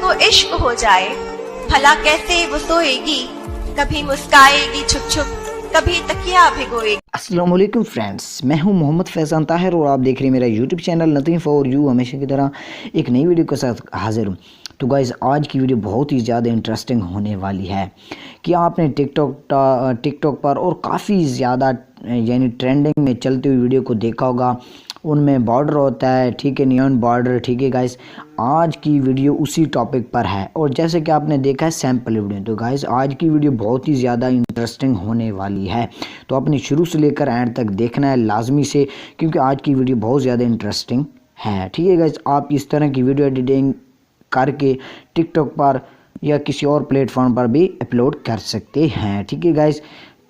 जिसको इश्क हो जाए, भला कैसे वो सोएगी, कभी मुस्काएगी छुप छुप, कभी तकिया भिगोएगी। अस्सलाम वालेकुम फ्रेंड्स, मैं हूं मोहम्मद फैज़ान ताहिर और आप देख रहे हैं मेरा YouTube channel nothing for you. हमेशा की तरह एक नई वीडियो के साथ हाजिर हूं। तो गाइज़, आज की वीडियो बहुत ही ज़्यादा इंटरेस्टिंग होने वाली है कि आपने टिकटॉक पर और काफ़ी ज़्यादा यानी ट्रेंडिंग में चलती हुई वीडियो को देखा होगा। उनमें बॉर्डर होता है, ठीक है, नियॉन बॉर्डर, ठीक है गाइस। आज की वीडियो उसी टॉपिक पर है और जैसे कि आपने देखा है सैम्पल वीडियो, तो गाइस आज की वीडियो बहुत ही ज़्यादा इंटरेस्टिंग होने वाली है। तो आपने शुरू से लेकर एंड तक देखना है लाजमी से, क्योंकि आज की वीडियो बहुत ज़्यादा इंटरेस्टिंग है, ठीक है गाइस। आप इस तरह की वीडियो एडिटिंग करके टिकटॉक पर या किसी और प्लेटफॉर्म पर भी अपलोड कर सकते हैं, ठीक है गाइस।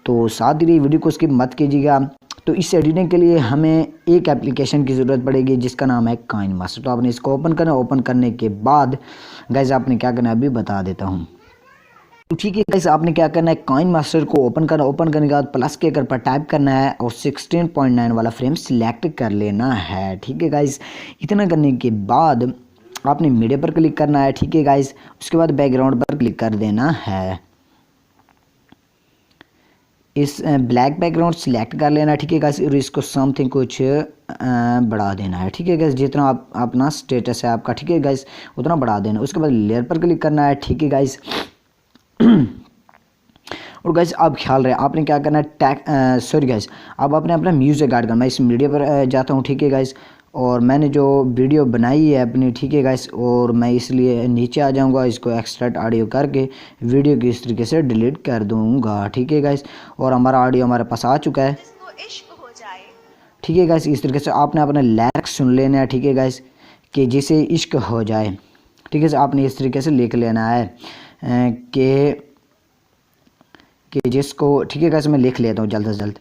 तो साथ ही वीडियो को स्किप मत कीजिएगा। तो इस एडिटिंग के लिए हमें एक एप्लीकेशन की ज़रूरत पड़ेगी जिसका नाम है काइन मास्टर। तो आपने इसको ओपन करना। ओपन करने के बाद गाइस आपने क्या करना है अभी बता देता हूँ। तो ठीक है गाइस, आपने क्या करना है, काइन मास्टर को ओपन करना। ओपन करने के बाद प्लस के कर पर टाइप करना है और 16.9 वाला फ्रेम सिलेक्ट कर लेना है, ठीक है गाइस। इतना करने के बाद आपने मीडिया पर क्लिक करना है, ठीक है गाइस। उसके बाद बैकग्राउंड पर क्लिक कर देना है। इस ब्लैक बैकग्राउंड सिलेक्ट कर लेना, ठीक है गाइस। और इसको समथिंग कुछ बढ़ा देना है, ठीक है गाइस। जितना आप अपना स्टेटस है आपका, ठीक है गाइस, उतना बढ़ा देना। उसके बाद लेयर पर क्लिक करना है, ठीक है गाइस। और गाइस आप ख्याल रहे आपने क्या करना है, सॉरी गाइस, अब आपने अपना म्यूज़िक ऐड करना। मैं इस मीडिया पर जाता हूँ, ठीक है गाइस। और मैंने जो वीडियो बनाई है अपनी, ठीक है गाइस, और मैं इसलिए नीचे आ जाऊंगा, इसको एक्सट्रैक्ट ऑडियो करके वीडियो की इस तरीके से डिलीट कर दूंगा, ठीक है गाइस। और हमारा ऑडियो हमारे पास आ चुका है, ठीक है गाइस। इस तरीके से आपने अपना लिरिक्स सुन लेना है, ठीक है गाइस, कि जिसे इश्क हो जाए, ठीक है। आपने इस तरीके से लिख लेना है कि जिसको, ठीक है गाइस, मैं लिख लेता हूँ जल्द से जल्द,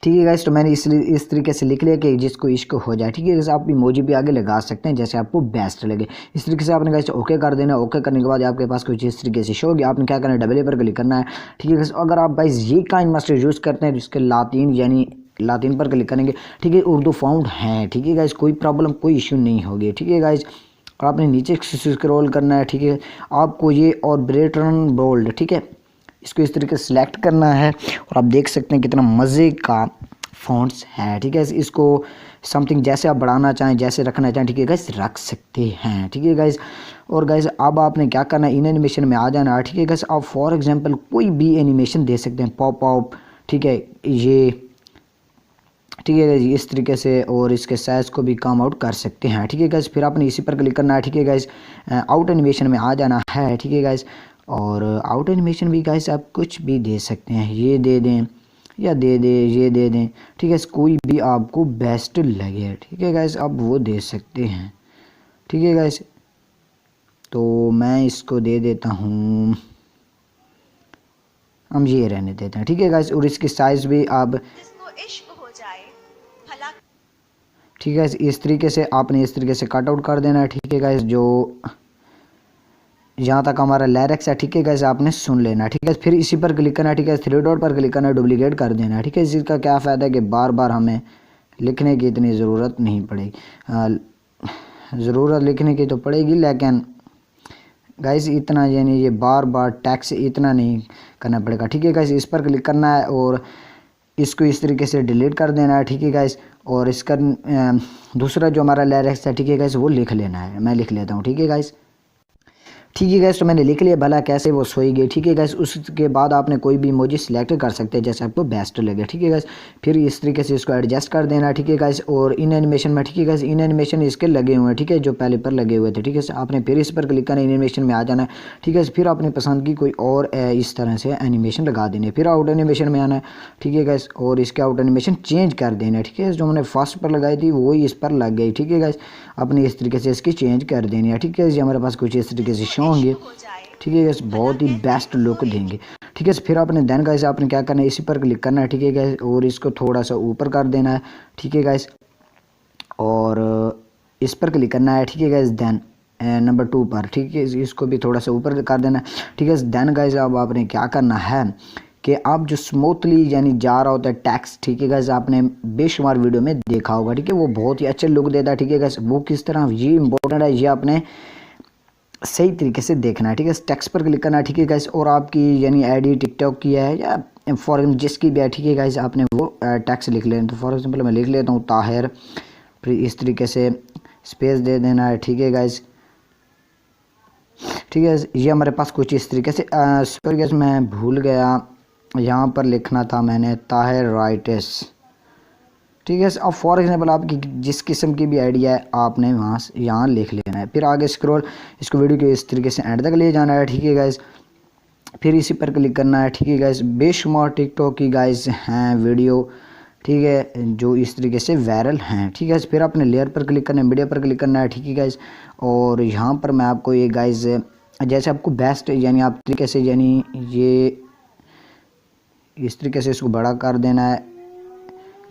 ठीक है गाइस। तो मैंने इसलिए इस तरीके से लिख लिया कि जिसको इश्क हो जाए, ठीक है गाइस। आप इमोजी भी आगे लगा सकते हैं जैसे आपको बेस्ट लगे। इस तरीके से आपने गाइस ओके कर देना। ओके करने के बाद आपके पास कुछ इस तरीके से शो होगी। आपने क्या करना है, डबल पर क्लिक करना है, ठीक है गाइस। अगर आप गाइस ये काइन मास्टर यूज़ करते हैं तो इसके लातीन यानी लातीन पर क्लिक करेंगे, ठीक है, उर्दू फाउंड है, ठीक है गाइस। कोई प्रॉब्लम कोई इशू नहीं होगी, ठीक है गाइस। और आपने नीचे स्क्रॉल करना है, ठीक है। आपको ये और ब्रेटन बोल्ड, ठीक है, इसको इस तरीके से सिलेक्ट करना है और आप देख सकते हैं कितना मज़े का फ़ॉन्ट्स है, ठीक है। इसको समथिंग जैसे आप बढ़ाना चाहें, जैसे रखना चाहें, ठीक है गाइस, रख सकते हैं, ठीक है गाइस। और गाइस अब आपने क्या करना है, इन एनिमेशन में आ जाना है, ठीक है गाइस। आप फॉर एग्जांपल कोई भी एनिमेशन दे सकते हैं, पॉप अप, ठीक है, ये, ठीक है गाइस, इस तरीके से। और इसके साइज़ को भी कम आउट कर सकते हैं, ठीक है गाइस। फिर आपने इसी पर क्लिक करना है, ठीक है गाइस। आउट एनिमेशन में आ जाना है, ठीक है गाइस। और आउट एनिमेशन भी गाइस आप कुछ भी दे सकते हैं, ये दे दें या दे दें, ये दे दें, ठीक है। कोई भी आपको बेस्ट लगे, ठीक है गाइस, आप वो दे सकते हैं, ठीक है गाइस। तो मैं इसको दे देता हूँ, हम ये रहने देते हैं, ठीक है गाइस। और इसकी साइज़ भी आप, ठीक है, इस तरीके से आपने इस तरीके से कट आउट कर देना है, ठीक है गाइस। जो यहाँ तक हमारा लिरिक्स है, ठीक है गाइस, आपने सुन लेना, ठीक है। फिर इसी पर क्लिक करना है, ठीक है, थ्री डॉट पर क्लिक करना है, डुप्लीकेट कर देना है, ठीक है। इसका क्या फ़ायदा है कि बार बार हमें लिखने की इतनी ज़रूरत नहीं पड़ेगी। ज़रूरत लिखने की तो पड़ेगी, लेकिन गाइस इतना यानी ये बार बार टैक्स इतना नहीं करना पड़ेगा, ठीक है गाइस। इस पर क्लिक करना है और इसको इस तरीके से डिलीट कर देना है, ठीक है गाइस। और इसका दूसरा जो हमारा लिरिक्स है, ठीक है गाइस, वो लिख लेना है। मैं लिख लेता हूँ, ठीक है गाइस, ठीक है गाइस। तो मैंने लिख लिया, भला कैसे वो सोएगी, ठीक है गाइस। उसके बाद आपने कोई भी इमोजी सिलेक्ट कर सकते हैं जैसे आपको बेस्ट लगे, ठीक है गाइस। फिर इस तरीके से इसको एडजस्ट कर देना, ठीक है गाइस। और इन एनिमेशन में, ठीक है गाइस, इन एनिमेशन इसके लगे हुए हैं, ठीक है, जो पहले पर लगे हुए थे, ठीक है। आपने फिर इस पर क्लिक करना, इन एनिमेशन में आ जाना है, ठीक है। फिर अपनी पसंद की कोई और इस तरह से एनिमेशन लगा देने। फिर आउट एनिमेशन में आना है, ठीक है गाइस। और इसके आउट एनिमेशन चेंज कर देना, ठीक है। जो मैंने फर्स्ट पर लगाई थी वही इस पर लग गई, ठीक है गाइस। अपनी इस तरीके से इसकी चेंज कर देनी है, ठीक है। हमारे पास कुछ इस तरीके से शो होंगे, ठीक है गाइस, बहुत ही बेस्ट लुक देंगे, ठीक है। फिर आपने देन गाइस आपने क्या करना है, इसी पर क्लिक करना है, ठीक है गाइस। और इसको थोड़ा सा ऊपर कर देना है, ठीक है गाइस। और इस पर क्लिक करना है, ठीक है गाइस। देन नंबर 2 पर, ठीक है, इसको भी थोड़ा सा ऊपर कर देना है, ठीक है। देन गाइस अब आपने क्या करना है कि आप जो स्मूथली यानी जा रहा होता है टैक्स, ठीक है गाइस, आपने बेशुमार वीडियो में देखा होगा, ठीक है, वो बहुत ही अच्छे लुक देता है, ठीक है गाइस। वो किस तरह, ये इंपॉर्टेंट है, ये आपने सही तरीके से देखना है, ठीक है। टेक्स्ट पर क्लिक करना है, ठीक है गाइस। और आपकी यानी आईडी टिकटॉक की है या फॉर एग्जाम्पल जिसकी भी है, ठीक है गाइस, आपने वो टेक्स्ट लिख लेना। तो फॉर एग्जाम्पल मैं लिख लेता हूँ ताहिर, फिर इस तरीके से स्पेस दे देना है, ठीक है गाइस। ठीक है, ये हमारे पास कुछ इस तरीके से सॉरी गाइस मैं भूल गया, यहाँ पर लिखना था मैंने ताहिर राइटस, ठीक है। अब फॉर एग्जांपल आपकी जिस किस्म की भी आइडिया है आपने वहाँ यहाँ लिख लेना है। फिर आगे स्क्रॉल, इसको वीडियो के इस तरीके से एंड तक ले जाना है, ठीक है गाइस। फिर इसी पर क्लिक करना है, ठीक है गाइस। बेशुमार टिकटॉक की गाइस हैं वीडियो, ठीक है, जो इस तरीके से वायरल हैं, ठीक है। फिर आपने लेयर पर क्लिक करना है, मीडिया पर क्लिक करना है, ठीक है गाइस। और यहाँ पर मैं आपको ये गाइस जैसे आपको बेस्ट यानी आप तरीके से यानी ये इस तरीके से इसको बड़ा कर देना है,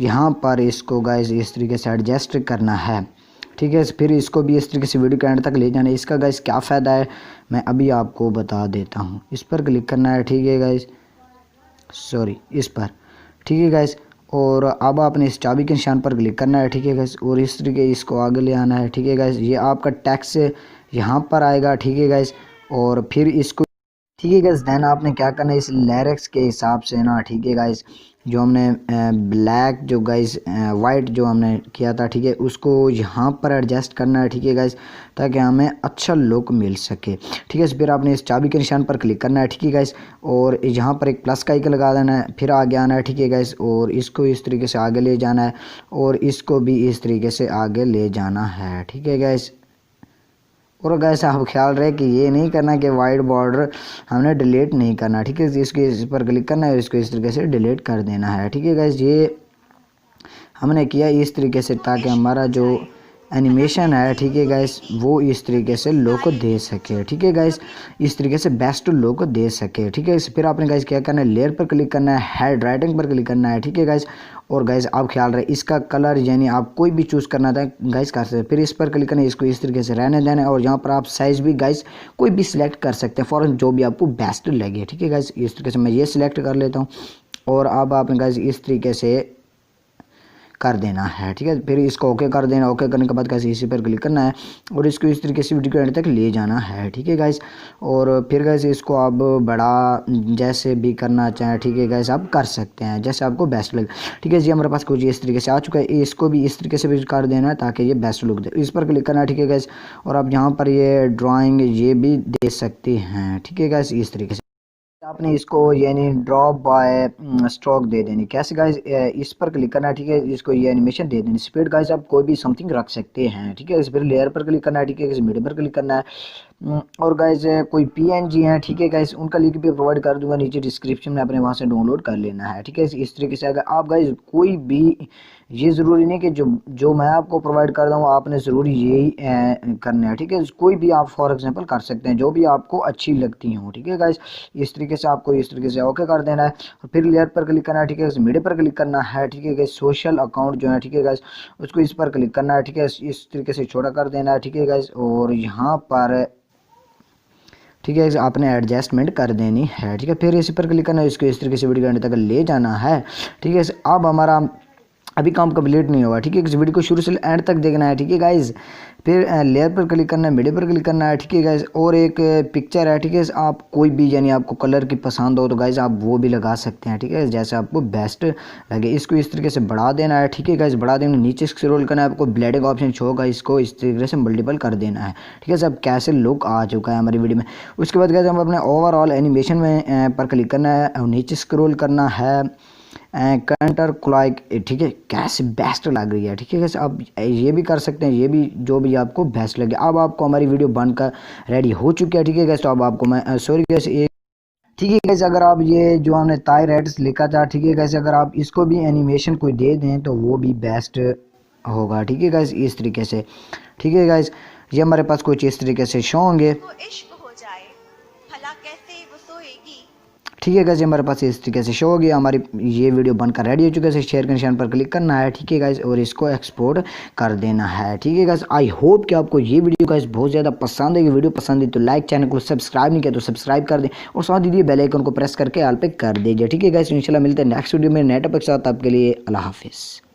यहाँ पर इसको गाइस इस तरीके से एडजस्ट करना है, ठीक है। फिर इसको भी इस तरीके से वीडियो के एंड तक ले जाना है। इसका गाइस क्या फ़ायदा है मैं अभी आपको बता देता हूँ। इस पर क्लिक करना है, ठीक है गाइस, सॉरी इस पर, ठीक है गाइस। और अब आपने इस चाबी के निशान पर क्लिक करना है, ठीक है गाइस। और इस तरीके इसको आगे ले आना है, ठीक है गाइस। ये आपका टैक्स यहाँ पर आएगा, ठीक है गाइस। और फिर इसको, ठीक है गाइस, देन आपने क्या करना है इस लिरिक्स के हिसाब से ना, ठीक है गाइस, जो हमने ब्लैक जो गाइस वाइट जो हमने किया था, ठीक है, उसको यहाँ पर एडजस्ट करना है, ठीक है गाइस, ताकि हमें अच्छा लुक मिल सके, ठीक है। फिर आपने इस चाबी के निशान पर क्लिक करना है, ठीक है गाइस। और यहाँ पर एक प्लस का आइकन लगा देना है, फिर आगे आना है, ठीक है गाइस। और इसको इस तरीके से आगे ले जाना है और इसको भी इस तरीके से आगे ले जाना है, ठीक है गाइस। और गैस आप ख्याल रहे कि ये नहीं करना कि वाइट बॉर्डर हमने डिलीट नहीं करना, ठीक है। इसके इस पर क्लिक करना है, इसको इस तरीके से डिलीट कर देना है, ठीक है गैस। ये हमने किया इस तरीके से ताकि हमारा जो एनिमेशन है, ठीक है गाइस, वो इस तरीके से लुक दे सके, ठीक है गाइस, इस तरीके से बेस्ट लुक दे सके, ठीक है। फिर आपने गाइस क्या करना है, लेयर पर क्लिक करना है, हेड राइटिंग पर क्लिक करना है, ठीक है गाइस। और गाइस आप ख्याल रहे इसका कलर यानी आप कोई भी चूज़ करना था गाइस कर सकते हैं। फिर इस पर क्लिक करना है, इसको इस तरीके से रहने देना है। और यहाँ पर आप साइज़ भी गाइस कोई भी सिलेक्ट कर सकते हैं फॉर जो भी आपको बेस्ट लगे, ठीक है गाइस। इस तरीके से मैं ये सिलेक्ट कर लेता हूँ। और अब आपने गाइस इस तरीके से कर देना है, ठीक है। फिर इसको ओके कर देना, ओके करने के बाद कैसे इसी पर क्लिक करना है और इसको इस तरीके से वीडियो के एंड तक ले जाना है, ठीक है गाइस। और फिर गाइस इसको आप बड़ा जैसे भी करना चाहें, ठीक है गाइस, आप कर सकते हैं जैसे आपको बेस्ट लगे, ठीक है जी। हमारे पास कुछ इस तरीके से आ चुका है, इसको भी इस तरीके से भी कर देना है ताकि ये बेस्ट लुक दे। इस पर क्लिक करना है, ठीक है गाइस। और आप यहाँ पर ये ड्राइंग ये भी दे सकते हैं, ठीक है गाइस, इस तरीके से आपने इसको यानी ड्रॉप बाय स्ट्रोक दे देनी। कैसे गाइस, इस पर क्लिक करना है, ठीक है, इसको ये एनिमेशन दे देनी। स्पीड गाइस आप कोई भी समथिंग रख सकते हैं, ठीक है। इस पर लेयर पर क्लिक करना है, ठीक है, इस मीडियम पर क्लिक करना है। और गाइस कोई PNG हैं, ठीक है गाइस, उनका लिंक भी प्रोवाइड कर दूंगा नीचे डिस्क्रिप्शन में, आपने वहाँ से डाउनलोड कर लेना है, ठीक है। इस तरीके से अगर आप गाइस कोई भी, ये ज़रूरी नहीं कि जो मैं आपको प्रोवाइड कर दूँ आपने ज़रूरी यही करना है, ठीक है। कोई भी आप फॉर एग्जांपल कर सकते हैं जो भी आपको अच्छी लगती हो, ठीक है गाइस। इस तरीके से आपको इस तरीके से ओके कर देना है और फिर लेयर पर क्लिक करना है, ठीक है, मीडिया पर क्लिक करना है, ठीक है गाइस। सोशल अकाउंट जो है, ठीक है गाइस, उसको इस पर क्लिक करना है, ठीक है, इस तरीके से छोटा कर देना है, ठीक है गाइस। और यहाँ पर, ठीक है, आपने एडजस्टमेंट कर देनी है, ठीक है। फिर इसी पर क्लिक करना है, इसको इस तरीके से वीडियो तक ले जाना है, ठीक है। अब हमारा अभी काम कंप्लीट नहीं हुआ, ठीक है। इस वीडियो को शुरू से एंड तक देखना है, ठीक है गाइज। फिर लेयर पर क्लिक करना है, मीडिया पर क्लिक करना है, ठीक है गाइज। और एक पिक्चर है, ठीक है, आप कोई भी यानी आपको कलर की पसंद हो तो गाइज आप वो भी लगा सकते हैं, ठीक है, जैसे आपको बेस्ट लगे। इसको इस तरीके से बढ़ा देना है, ठीक है गाइज, बढ़ा देना, नीचे स्क्रॉल करना है, आपको ब्लेडिंग ऑप्शन शो होगा, इसको इस तरीके से मल्टीपल कर देना है, ठीक है। सब कैसे लुक आ चुका है हमारी वीडियो में। उसके बाद गाइज हम अपने ओवरऑल एनिमेशन में पर क्लिक करना है और नीचे स्क्रॉल करना है, कंटर क्लाइक, ठीक है, कैसे बेस्ट लग रही है, ठीक है। कैसे आप ये भी कर सकते हैं, ये भी जो भी आपको बेस्ट लगे। अब आपको हमारी वीडियो बनकर रेडी हो चुकी है, ठीक है गैस। तो अब आपको मैं सॉरी गैस, ठीक है गैस, अगर आप ये जो हमने थायराइड्स लिखा था, ठीक है गैस, अगर आप इसको भी एनिमेशन कोई दे दें तो वो भी बेस्ट होगा, ठीक है गैस, इस तरीके से, ठीक है गैस। ये हमारे पास कुछ इस तरीके से शो होंगे, ठीक है गाइस। हमारे पास इस तरीके से शो हो गया, हमारी ये वीडियो बनकर रेडी हो चुकी है। शेयर के निशान पर क्लिक करना है, ठीक है गाइस, और इसको एक्सपोर्ट कर देना है, ठीक है गाइस। आई होप कि आपको ये वीडियो गाइस बहुत ज़्यादा पसंद है। वीडियो पसंद है तो लाइक, चैनल को सब्सक्राइब नहीं किया तो सब्सक्राइब कर दें और साथ दीजिए बेल आइकन को प्रेस करके ऑल पे कर दीजिए, ठीक है गाइस। इंशाल्लाह मिलते हैं नेक्स्ट वीडियो में नए टॉपिक के साथ। आपके लिए अल्लाह हाफिज़।